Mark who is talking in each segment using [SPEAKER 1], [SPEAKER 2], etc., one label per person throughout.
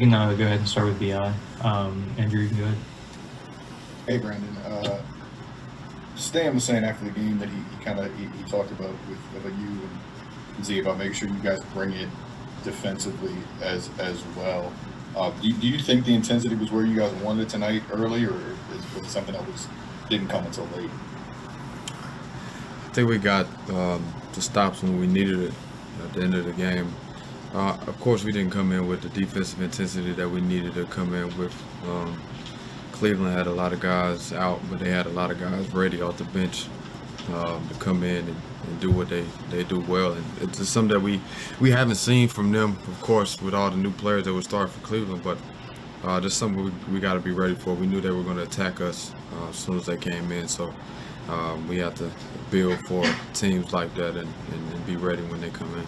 [SPEAKER 1] can go ahead and start with BI. Andrew, you can go ahead.
[SPEAKER 2] Hey, Brandon. Stan was saying after the game that he talked about with you and Z about making sure you guys bring it defensively as well. Do you think the intensity was where you guys wanted it tonight early, or was it something that didn't come until late?
[SPEAKER 3] I think we got the stops when we needed it at the end of the game. Of course, we didn't come in with the defensive intensity that we needed to come in with. Cleveland had a lot of guys out, but they had a lot of guys ready off the bench to come in and do what they do well. And it's just something that we haven't seen from them, of course, with all the new players that were starting for Cleveland, but just something we got to be ready for. We knew they were going to attack us as soon as they came in, so we have to build for teams like that and be ready when they come in.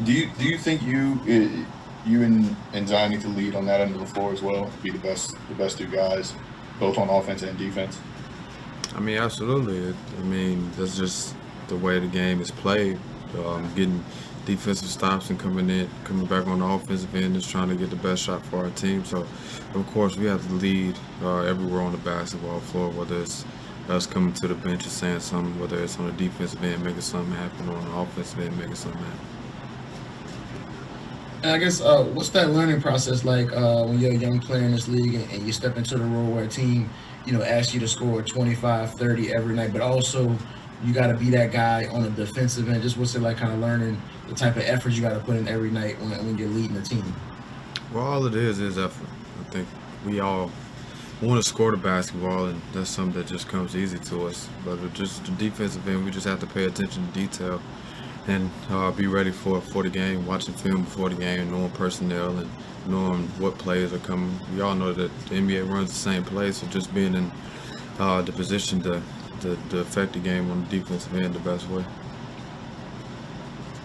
[SPEAKER 2] Do you think you and Zion need to lead on that end of the floor as well? Be the best two guys, both on offense and defense.
[SPEAKER 3] I mean, absolutely. That's just the way the game is played. Getting defensive stops and coming back on the offensive end, is trying to get the best shot for our team. So, of course, we have to lead everywhere on the basketball floor, whether it's us coming to the bench and saying something, whether it's on the defensive end making something happen, or on the offensive end making something happen.
[SPEAKER 4] And I guess what's that learning process like when you're a young player in this league and you step into the role where a team, asks you to score 25, 30 every night, but also you got to be that guy on the defensive end? Just what's it like kind of learning the type of effort you got to put in every night when you're leading the team?
[SPEAKER 3] Well, all it is effort. I think we all want to score the basketball, and that's something that just comes easy to us. But with just the defensive end, we just have to pay attention to detail and be ready for the game, watching film before the game, knowing personnel and knowing what players are coming. We all know that the NBA runs the same play, so just being in the position to affect the game on the defensive end the best way.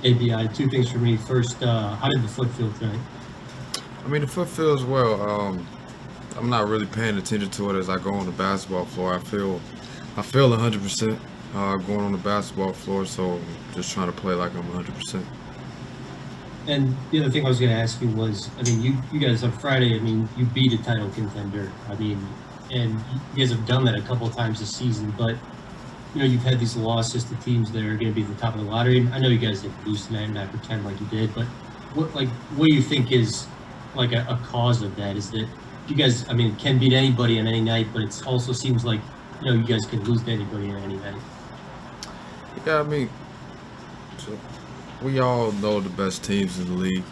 [SPEAKER 1] ABI, two things for me. First, how did the foot feel tonight?
[SPEAKER 3] I mean, the foot feels well. I'm not really paying attention to it as I go on the basketball floor. I feel 100% going on the basketball floor, so just trying to play like I'm 100%.
[SPEAKER 1] And the other thing I was going to ask you was, you guys on Friday, you beat a title contender. And you guys have done that a couple of times this season, but you've had these losses to teams that are going to be at the top of the lottery. I know you guys didn't lose tonight and not pretend like you did, but what do you think is like a cause of that? Is that you guys, can beat anybody on any night, but it also seems like you guys can lose to anybody on any night.
[SPEAKER 3] Yeah, we all know the best teams in the league,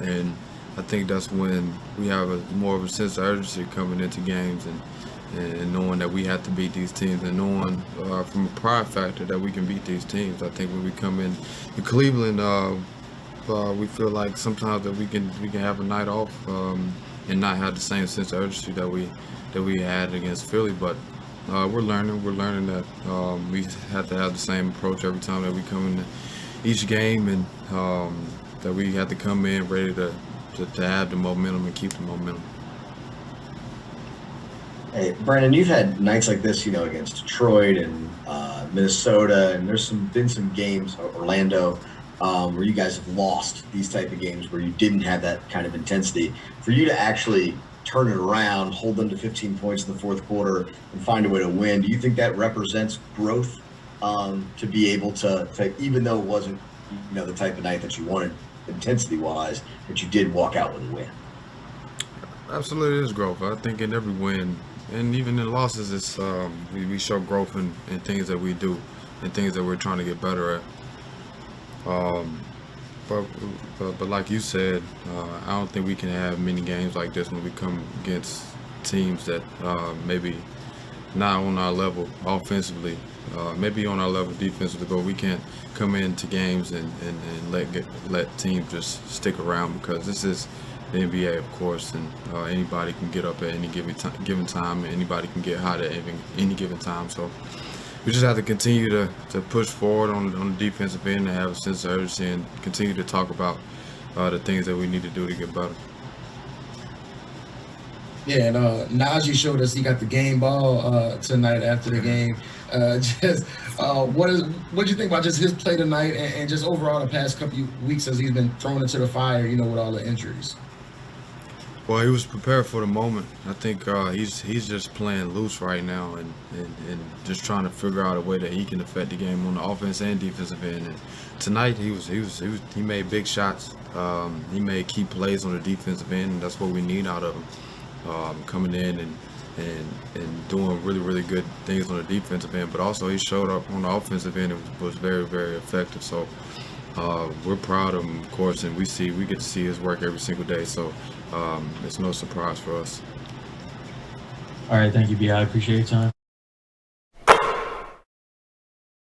[SPEAKER 3] and I think that's when we have more of a sense of urgency coming into games and knowing that we have to beat these teams, and knowing from a pride factor that we can beat these teams. I think when we come in Cleveland, we feel like sometimes that we can have a night off and not have the same sense of urgency that we had against Philly, but we're learning that we have to have the same approach every time that we come into each game, and that we have to come in ready to have the momentum and keep the momentum.
[SPEAKER 5] Hey, Brandon, you've had nights like this, against Detroit and Minnesota, and there's been some games, Orlando, where you guys have lost these type of games where you didn't have that kind of intensity. For you to actually turn it around, hold them to 15 points in the fourth quarter, and find a way to win, do you think that represents growth to be able to, even though it wasn't, the type of night that you wanted intensity-wise, that you did walk out with a win?
[SPEAKER 3] Absolutely, it is growth. I think in every win, and even in losses, it's we show growth in things that we do and things that we're trying to get better at. But like you said, I don't think we can have many games like this when we come against teams that maybe not on our level offensively, maybe on our level defensively, but we can't come into games and let teams just stick around, because this is the NBA, of course, and anybody can get up at any given time, and anybody can get hot at any given time. So we just have to continue to push forward on the defensive end and have a sense of urgency, and continue to talk about the things that we need to do to get better.
[SPEAKER 4] Yeah, and Najee showed us he got the game ball tonight after the game. What do you think about just his play tonight and just overall the past couple of weeks as he's been thrown into the fire, with all the injuries?
[SPEAKER 3] Well, he was prepared for the moment. I think he's just playing loose right now and just trying to figure out a way that he can affect the game on the offense and defensive end. And tonight he made big shots. He made key plays on the defensive end, and that's what we need out of him. Coming in and doing really good things on the defensive end, but also he showed up on the offensive end and was very effective. So we're proud of him, of course, and we get to see his work every single day. So it's no surprise for us.
[SPEAKER 1] All right, thank you, B. I appreciate your time.